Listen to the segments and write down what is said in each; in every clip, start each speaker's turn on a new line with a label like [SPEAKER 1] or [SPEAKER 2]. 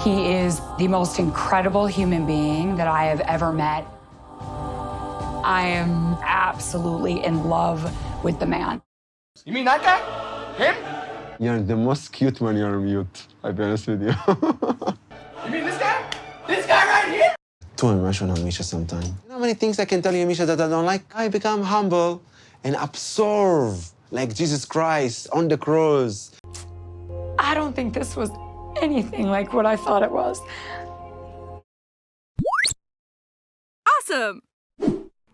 [SPEAKER 1] He is the most incredible human being that I have ever met. I am absolutely in love with the man.
[SPEAKER 2] You mean that guy? Him?
[SPEAKER 3] You're the most cute when you're mute, I'll be honest with you.
[SPEAKER 2] You mean this guy? This guy right here?
[SPEAKER 3] Too emotional, Misha, sometimes. You know how many things I can tell you, Misha, that I don't like? I become humble and absorb, like Jesus Christ on the cross.
[SPEAKER 1] I don't think this was anything like what I thought it was.
[SPEAKER 4] Awesome!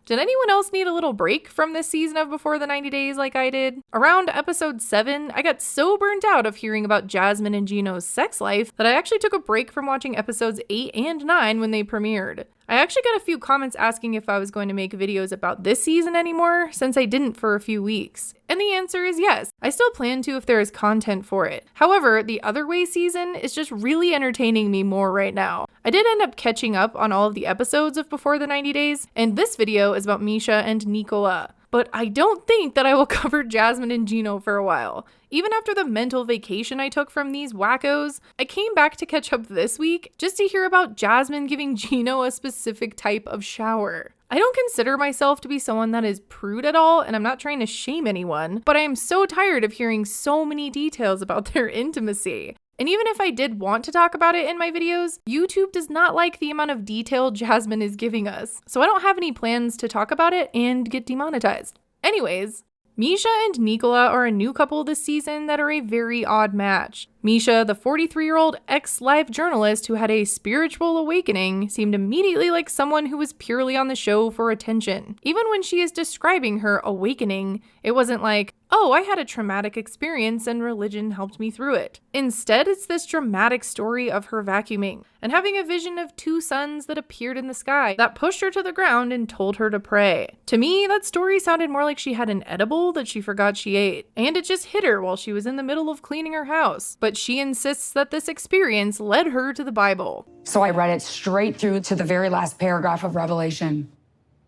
[SPEAKER 4] Did anyone else need a little break from this season of Before the 90 Days like I did? Around episode 7, I got so burnt out of hearing about Jasmine and Gino's sex life that I actually took a break from watching episodes 8 and 9 when they premiered. I actually got a few comments asking if I was going to make videos about this season anymore, since I didn't for a few weeks. And the answer is yes, I still plan to if there is content for it. However, the Other Way season is just really entertaining me more right now. I did end up catching up on all of the episodes of Before the 90 Days, and this video is about Misha and Nikola. But I don't think that I will cover Jasmine and Gino for a while. Even after the mental vacation I took from these wackos, I came back to catch up this week just to hear about Jasmine giving Gino a specific type of shower. I don't consider myself to be someone that is prude at all, and I'm not trying to shame anyone, but I am so tired of hearing so many details about their intimacy. And even if I did want to talk about it in my videos, YouTube does not like the amount of detail Jasmine is giving us, so I don't have any plans to talk about it and get demonetized. Anyways, Misha and Nikola are a new couple this season that are a very odd match. Misha, the 43-year-old ex-live journalist who had a spiritual awakening, seemed immediately like someone who was purely on the show for attention. Even when she is describing her awakening, it wasn't like, oh, I had a traumatic experience and religion helped me through it. Instead, it's this dramatic story of her vacuuming and having a vision of 2 suns that appeared in the sky that pushed her to the ground and told her to pray. To me, that story sounded more like she had an edible that she forgot she ate, and it just hit her while she was in the middle of cleaning her house. But she insists that this experience led her to the Bible.
[SPEAKER 1] So I read it straight through to the very last paragraph of Revelation.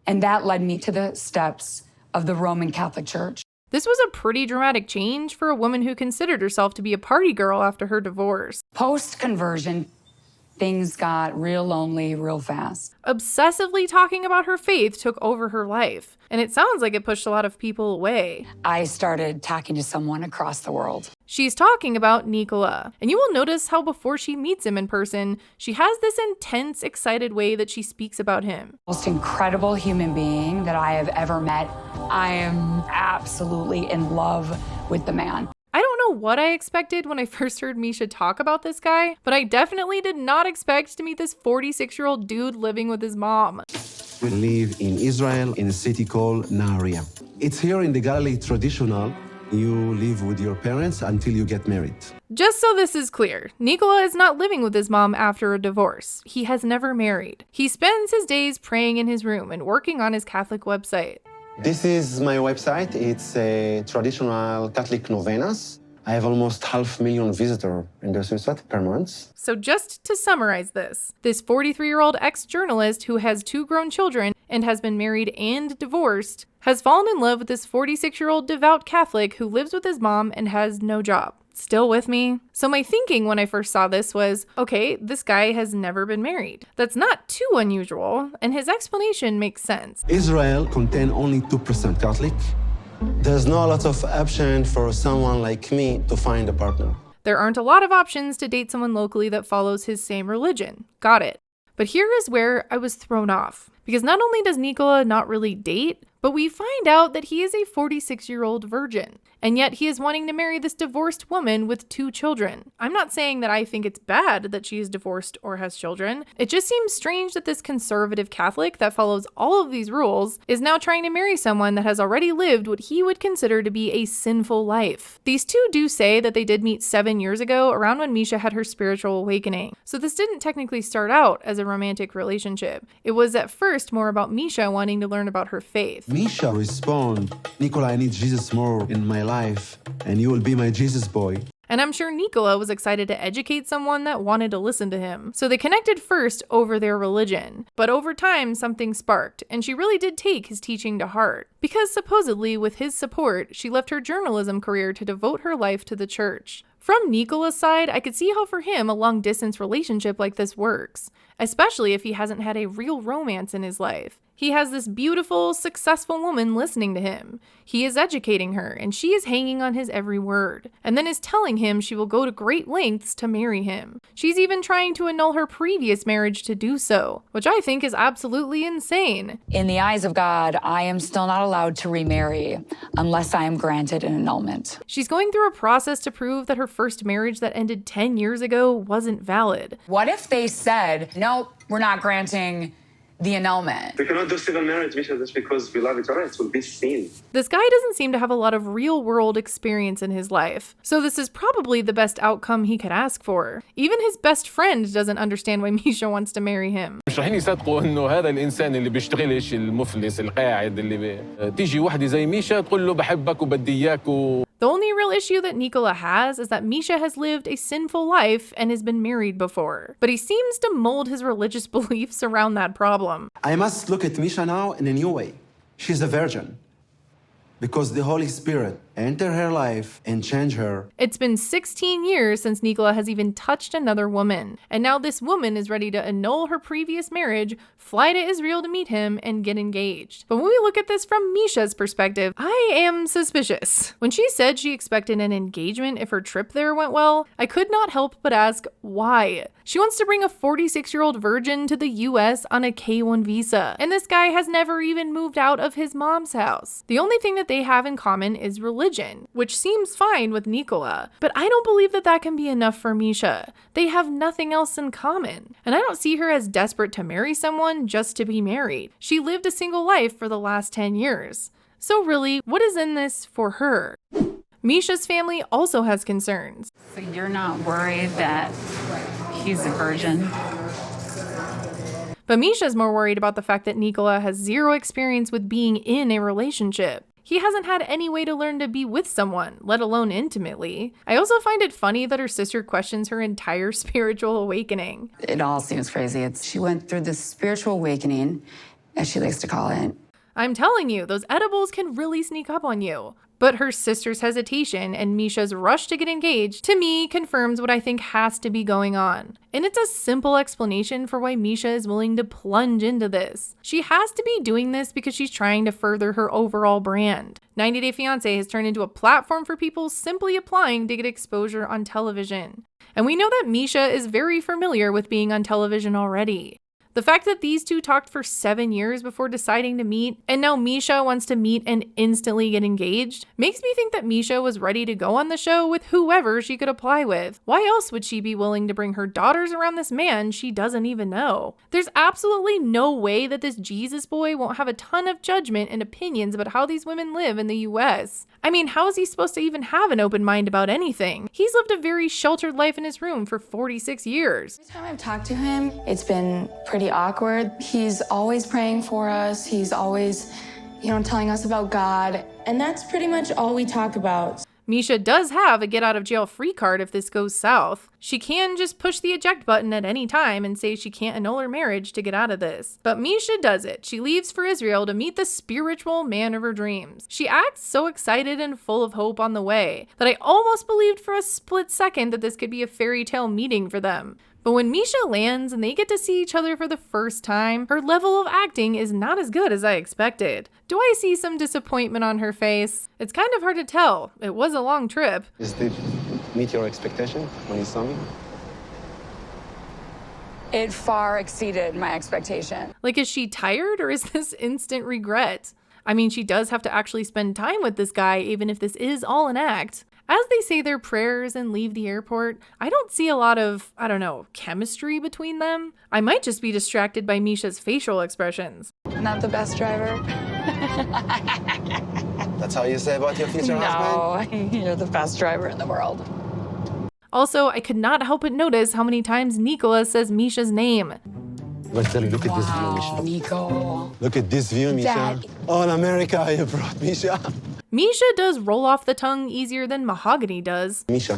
[SPEAKER 1] And that led me to the steps of the Roman Catholic Church.
[SPEAKER 4] This was a pretty dramatic change for a woman who considered herself to be a party girl after her divorce.
[SPEAKER 1] Post-conversion, things got real lonely real fast.
[SPEAKER 4] Obsessively talking about her faith took over her life, and it sounds like it pushed a lot of people away.
[SPEAKER 1] I started talking to someone across the world.
[SPEAKER 4] She's talking about Nikola, and you will notice how before she meets him in person, she has this intense, excited way that she speaks about him.
[SPEAKER 1] Most incredible human being that I have ever met. I am absolutely in love with the man.
[SPEAKER 4] I don't know what I expected when I first heard Misha talk about this guy, but I definitely did not expect to meet this 46-year-old dude living with his mom.
[SPEAKER 3] We live in Israel in a city called Nahariya. It's here in the Galilee traditional. You live with your parents until you get married.
[SPEAKER 4] Just so this is clear, Nikola is not living with his mom after a divorce. He has never married. He spends his days praying in his room and working on his Catholic website.
[SPEAKER 3] This is my website. It's a traditional Catholic novenas. I have almost 500,000 visitors in this website per month.
[SPEAKER 4] So just to summarize this 43-year-old ex-journalist who has 2 grown children and has been married and divorced has fallen in love with this 46-year-old devout Catholic who lives with his mom and has no job. Still with me? So my thinking when I first saw this was, okay, this guy has never been married. That's not too unusual, and his explanation makes sense.
[SPEAKER 3] Israel contains only 2% Catholic. There's not a lot of option for someone like me to find a partner.
[SPEAKER 4] There aren't a lot of options to date someone locally that follows his same religion. Got it. But here is where I was thrown off. Because not only does Nikola not really date, but we find out that he is a 46-year-old virgin. And yet he is wanting to marry this divorced woman with 2 children. I'm not saying that I think it's bad that she is divorced or has children. It just seems strange that this conservative Catholic that follows all of these rules is now trying to marry someone that has already lived what he would consider to be a sinful life. These 2 do say that they did meet 7 years ago, around when Misha had her spiritual awakening. So this didn't technically start out as a romantic relationship. It was at first more about Misha wanting to learn about her faith.
[SPEAKER 3] Misha respond, Nikola, I need Jesus more in my life, and you will be my Jesus boy.
[SPEAKER 4] And I'm sure Nikola was excited to educate someone that wanted to listen to him. So they connected first over their religion. But over time, something sparked, and she really did take his teaching to heart. Because supposedly, with his support, she left her journalism career to devote her life to the church. From Nikola's side, I could see how for him a long-distance relationship like this works, especially if he hasn't had a real romance in his life. He has this beautiful, successful woman listening to him. He is educating her, and she is hanging on his every word, and then is telling him she will go to great lengths to marry him. She's even trying to annul her previous marriage to do so, which I think is absolutely insane.
[SPEAKER 1] In the eyes of God, I am still not allowed to remarry unless I am granted an annulment.
[SPEAKER 4] She's going through a process to prove that her first marriage that ended 10 years ago wasn't valid.
[SPEAKER 1] What if they said, nope, we're not granting the annulment?
[SPEAKER 5] We cannot do civil marriage, Misha, just because we love each other. It will be sin.
[SPEAKER 4] This guy doesn't seem to have a lot of real-world experience in his life, so this is probably the best outcome he could ask for. Even his best friend doesn't understand why Misha wants to marry him.
[SPEAKER 6] مش رايحين يصدقوا انه هذا الانسان اللي بيشتغلش المفلس القاعد اللي تيجي وحده زي ميشا تقول له بحبك وبدي اياك
[SPEAKER 4] The only real issue that Nikola has is that Misha has lived a sinful life and has been married before, but he seems to mold his religious beliefs around that problem.
[SPEAKER 3] I must look at Misha now in a new way. She's a virgin because the Holy Spirit entered her life and changed her.
[SPEAKER 4] It's been 16 years since Nikola has even touched another woman, and now this woman is ready to annul her previous marriage, fly to Israel to meet him, and get engaged. But when we look at this from Misha's perspective, I am suspicious. When she said she expected an engagement if her trip there went well, I could not help but ask why. She wants to bring a 46-year-old virgin to the US on a K-1 visa, and this guy has never even moved out of his mom's house. The only thing that they have in common is religion, which seems fine with Nikola, but I don't believe that that can be enough for Misha. They have nothing else in common, and I don't see her as desperate to marry someone just to be married. She lived a single life for the last 10 years. So really, what is in this for her? Misha's family also has concerns.
[SPEAKER 7] So you're not worried that he's a virgin?
[SPEAKER 4] But Misha's more worried about the fact that Nikola has zero experience with being in a relationship. He hasn't had any way to learn to be with someone, let alone intimately. I also find it funny that her sister questions her entire spiritual awakening.
[SPEAKER 7] It all seems crazy. She went through this spiritual awakening, as she likes to call it.
[SPEAKER 4] I'm telling you, those edibles can really sneak up on you. But her sister's hesitation and Misha's rush to get engaged, to me, confirms what I think has to be going on. And it's a simple explanation for why Misha is willing to plunge into this. She has to be doing this because she's trying to further her overall brand. 90 Day Fiancé has turned into a platform for people simply applying to get exposure on television. And we know that Misha is very familiar with being on television already. The fact that these two talked for 7 years before deciding to meet, and now Misha wants to meet and instantly get engaged, makes me think that Misha was ready to go on the show with whoever she could apply with. Why else would she be willing to bring her daughters around this man she doesn't even know? There's absolutely no way that this Jesus boy won't have a ton of judgment and opinions about how these women live in the US. I mean, how is he supposed to even have an open mind about anything? He's lived a very sheltered life in his room for 46 years.
[SPEAKER 8] Every time I've talked to him, it's been pretty awkward. He's always praying for us. He's always, telling us about God. And that's pretty much all we talk about.
[SPEAKER 4] Misha does have a get-out-of-jail-free card if this goes south. She can just push the eject button at any time and say she can't annul her marriage to get out of this. But Misha does it. She leaves for Israel to meet the spiritual man of her dreams. She acts so excited and full of hope on the way that I almost believed for a split second that this could be a fairy tale meeting for them. But when Misha lands and they get to see each other for the first time, her level of acting is not as good as I expected. Do I see some disappointment on her face? It's kind of hard to tell. It was a long trip.
[SPEAKER 3] Did it meet your expectation when you saw me?
[SPEAKER 1] It far exceeded my expectation.
[SPEAKER 4] Like, is she tired or is this instant regret? I mean, she does have to actually spend time with this guy, even if this is all an act. As they say their prayers and leave the airport, I don't see a lot of, chemistry between them. I might just be distracted by Misha's facial expressions.
[SPEAKER 8] Not the best driver.
[SPEAKER 3] That's how you say about your future husband?
[SPEAKER 1] No, you're the best driver in the world.
[SPEAKER 4] Also, I could not help but notice how many times Nikola says Misha's name.
[SPEAKER 3] Look at this view, Misha.
[SPEAKER 1] Nico.
[SPEAKER 3] Look at this view, Misha.
[SPEAKER 1] Dad.
[SPEAKER 3] All America you brought, Misha.
[SPEAKER 4] Misha does roll off the tongue easier than Mahogany does.
[SPEAKER 3] Misha.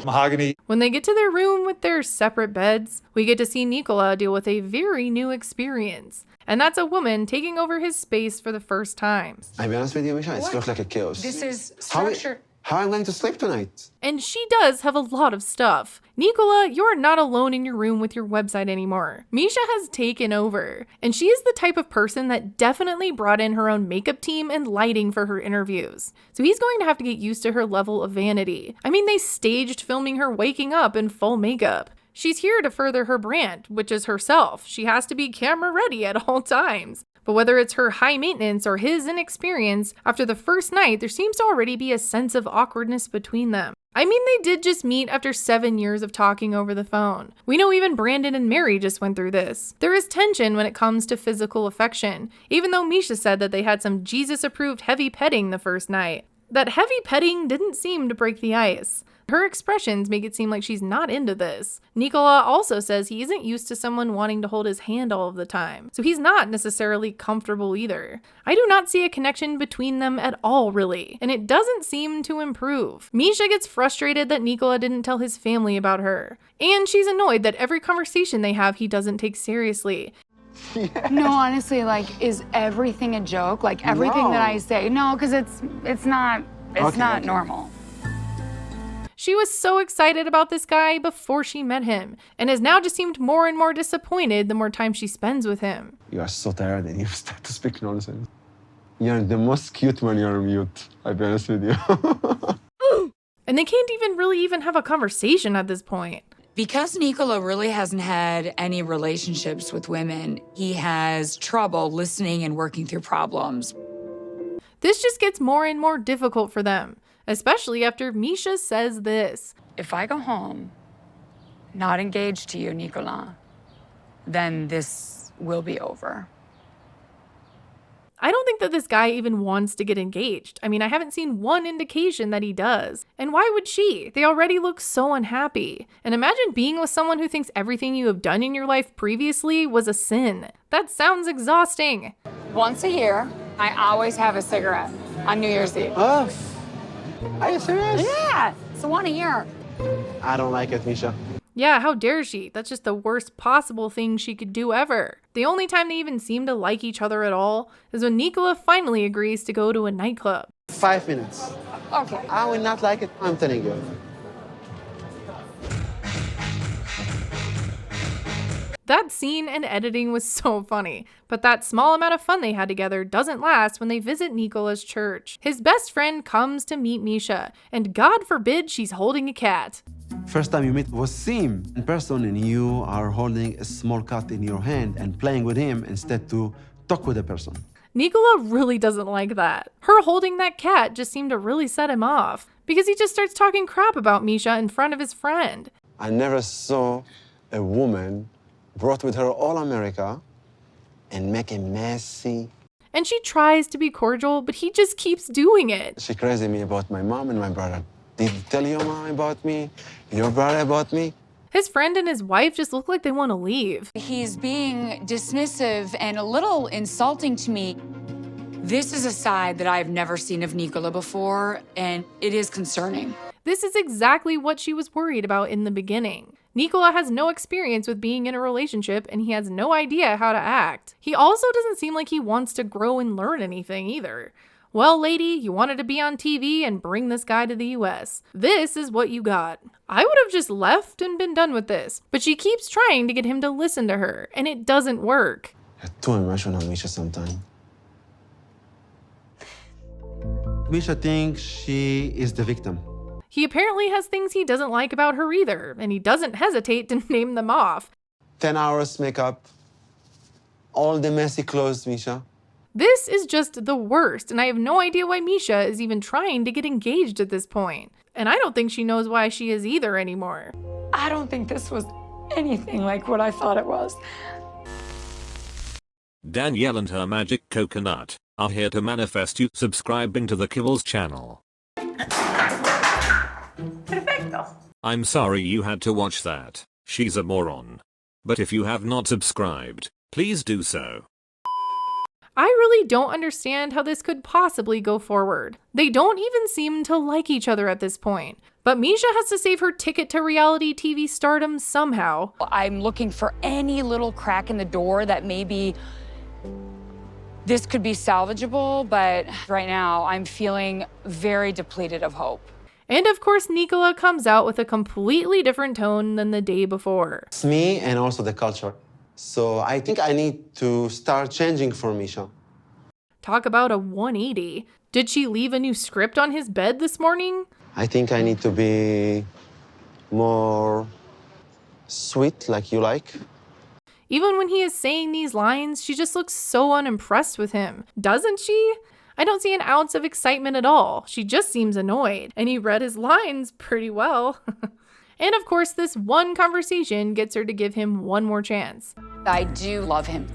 [SPEAKER 6] mahogany.
[SPEAKER 4] When they get to their room with their separate beds, we get to see Nikola deal with a very new experience. And that's a woman taking over his space for the first time.
[SPEAKER 3] I'll be honest with you, Misha, it looks like a chaos.
[SPEAKER 1] This is
[SPEAKER 3] How
[SPEAKER 1] structure.
[SPEAKER 3] how I'm going to sleep tonight.
[SPEAKER 4] And she does have a lot of stuff. Nikola, you're not alone in your room with your website anymore. Misha has taken over, and she is the type of person that definitely brought in her own makeup team and lighting for her interviews. So he's going to have to get used to her level of vanity. I mean, they staged filming her waking up in full makeup. She's here to further her brand, which is herself. She has to be camera ready at all times. But whether it's her high maintenance or his inexperience, after the first night, there seems to already be a sense of awkwardness between them. I mean, they did just meet after 7 years of talking over the phone. We know even Brandon and Mary just went through this. There is tension when it comes to physical affection, even though Misha said that they had some Jesus-approved heavy petting the first night. That heavy petting didn't seem to break the ice. Her expressions make it seem like she's not into this. Nikola also says he isn't used to someone wanting to hold his hand all of the time, so he's not necessarily comfortable either. I do not see a connection between them at all, really, and it doesn't seem to improve. Misha gets frustrated that Nikola didn't tell his family about her, and she's annoyed that every conversation they have he doesn't take seriously.
[SPEAKER 7] No, honestly, like, is everything a joke? Like, everything that I say? No, because it's not normal.
[SPEAKER 4] She was so excited about this guy before she met him, and has now just seemed more and more disappointed the more time she spends with him.
[SPEAKER 3] You are so tired and you start to speak nonsense. You're the most cute when you're mute, I'll be honest with you.
[SPEAKER 4] And they can't even have a conversation at this point.
[SPEAKER 1] Because Nikola really hasn't had any relationships with women, he has trouble listening and working through problems.
[SPEAKER 4] This just gets more and more difficult for them, especially after Misha says this.
[SPEAKER 7] If I go home, not engaged to you, Nikola, then this will be over.
[SPEAKER 4] I don't think that this guy even wants to get engaged. I mean, I haven't seen one indication that he does. And why would she? They already look so unhappy. And imagine being with someone who thinks everything you have done in your life previously was a sin. That sounds exhausting.
[SPEAKER 7] Once a year, I always have a cigarette on New Year's Eve.
[SPEAKER 3] Oh, are you serious?
[SPEAKER 7] Yeah, it's one a year.
[SPEAKER 3] I don't like it, Misha.
[SPEAKER 4] Yeah, how dare she? That's just the worst possible thing she could do ever. The only time they even seem to like each other at all is when Nikola finally agrees to go to a nightclub.
[SPEAKER 3] 5 minutes.
[SPEAKER 7] Okay.
[SPEAKER 3] I will not like it, I'm telling you.
[SPEAKER 4] That scene and editing was so funny, but that small amount of fun they had together doesn't last when they visit Nikola's church. His best friend comes to meet Misha, and God forbid she's holding a cat.
[SPEAKER 3] First time you meet Wasim in person and you are holding a small cat in your hand and playing with him instead to talk with the person.
[SPEAKER 4] Nikola really doesn't like that. Her holding that cat just seemed to really set him off, because he just starts talking crap about Misha in front of his friend.
[SPEAKER 3] I never saw a woman brought with her all America and make a messy.
[SPEAKER 4] And she tries to be cordial, but he just keeps doing it.
[SPEAKER 3] She crazy me about my mom and my brother. Did you tell your mom about me? Your brother about me?
[SPEAKER 4] His friend and his wife just look like they want to leave.
[SPEAKER 7] He's being dismissive and a little insulting to me.
[SPEAKER 1] This is a side that I've never seen of Nikola before, and it is concerning.
[SPEAKER 4] This is exactly what she was worried about in the beginning. Nikola has no experience with being in a relationship, and he has no idea how to act. He also doesn't seem like he wants to grow and learn anything either. Well, lady, you wanted to be on TV and bring this guy to the US. This is what you got. I would have just left and been done with this, but she keeps trying to get him to listen to her, and it doesn't work.
[SPEAKER 3] You're too emotional, Misha, sometimes. Misha thinks she is the victim.
[SPEAKER 4] He apparently has things he doesn't like about her either, and he doesn't hesitate to name them off.
[SPEAKER 3] 10 hours makeup, all the messy clothes, Misha.
[SPEAKER 4] This is just the worst, and I have no idea why Misha is even trying to get engaged at this point. And I don't think she knows why she is either anymore.
[SPEAKER 7] I don't think this was anything like what I thought it was.
[SPEAKER 9] Danielle and her magic coconut are here to manifest you subscribing to the Kiblz channel.
[SPEAKER 7] Perfecto.
[SPEAKER 9] I'm sorry you had to watch that. She's a moron. But if you have not subscribed, please do so.
[SPEAKER 4] I really don't understand how this could possibly go forward. They don't even seem to like each other at this point. But Misha has to save her ticket to reality TV stardom somehow.
[SPEAKER 7] I'm looking for any little crack in the door that maybe
[SPEAKER 1] this could be salvageable, but right now I'm feeling very depleted of hope.
[SPEAKER 4] And of course, Nikola comes out with a completely different tone than the day before.
[SPEAKER 3] It's me and also the culture. So I think I need to start changing for Misha.
[SPEAKER 4] Talk about a 180. Did she leave a new script on his bed this morning?
[SPEAKER 3] I think I need to be more sweet, like you like.
[SPEAKER 4] Even when he is saying these lines, she just looks so unimpressed with him, doesn't she? I don't see an ounce of excitement at all. She just seems annoyed, and he read his lines pretty well. And of course, this one conversation gets her to give him one more chance.
[SPEAKER 1] I do love him,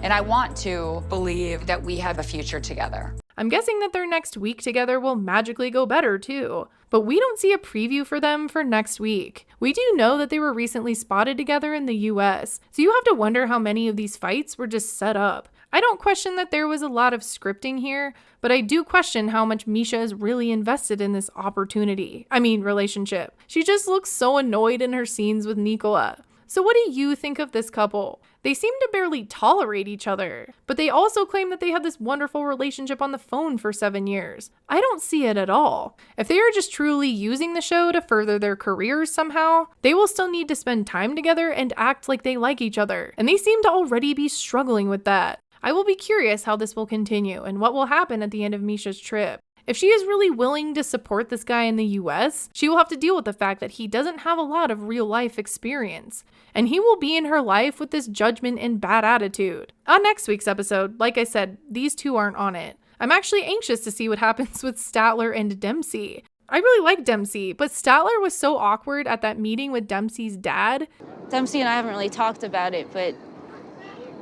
[SPEAKER 1] and I want to believe that we have a future together.
[SPEAKER 4] I'm guessing that their next week together will magically go better too, but we don't see a preview for them for next week. We do know that they were recently spotted together in the US, so you have to wonder how many of these fights were just set up. I don't question that there was a lot of scripting here, but I do question how much Misha is really invested in this relationship. She just looks so annoyed in her scenes with Nikola. So what do you think of this couple? They seem to barely tolerate each other, but they also claim that they had this wonderful relationship on the phone for 7 years. I don't see it at all. If they are just truly using the show to further their careers somehow, they will still need to spend time together and act like they like each other, and they seem to already be struggling with that. I will be curious how this will continue and what will happen at the end of Misha's trip. If she is really willing to support this guy in the US, she will have to deal with the fact that he doesn't have a lot of real life experience. And he will be in her life with this judgment and bad attitude. On next week's episode, like I said, these two aren't on it. I'm actually anxious to see what happens with Statler and Dempsey. I really like Dempsey, but Statler was so awkward at that meeting with Dempsey's dad.
[SPEAKER 10] Dempsey and I haven't really talked about it, but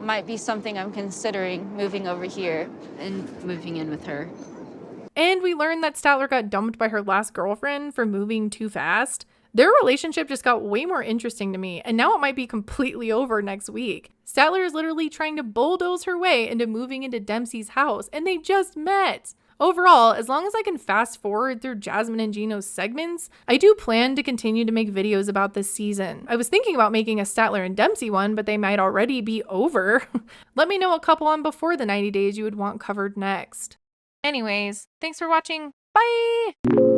[SPEAKER 10] might be something I'm considering, moving over here and moving in with her.
[SPEAKER 4] And we learned that Statler got dumped by her last girlfriend for moving too fast. Their relationship just got way more interesting to me, and now it might be completely over next week. Statler is literally trying to bulldoze her way into moving into Dempsey's house, and they just met. Overall, as long as I can fast forward through Jasmine and Gino's segments, I do plan to continue to make videos about this season. I was thinking about making a Statler and Dempsey one, but they might already be over. Let me know a couple on before the 90 days you would want covered next. Anyways, thanks for watching. Bye!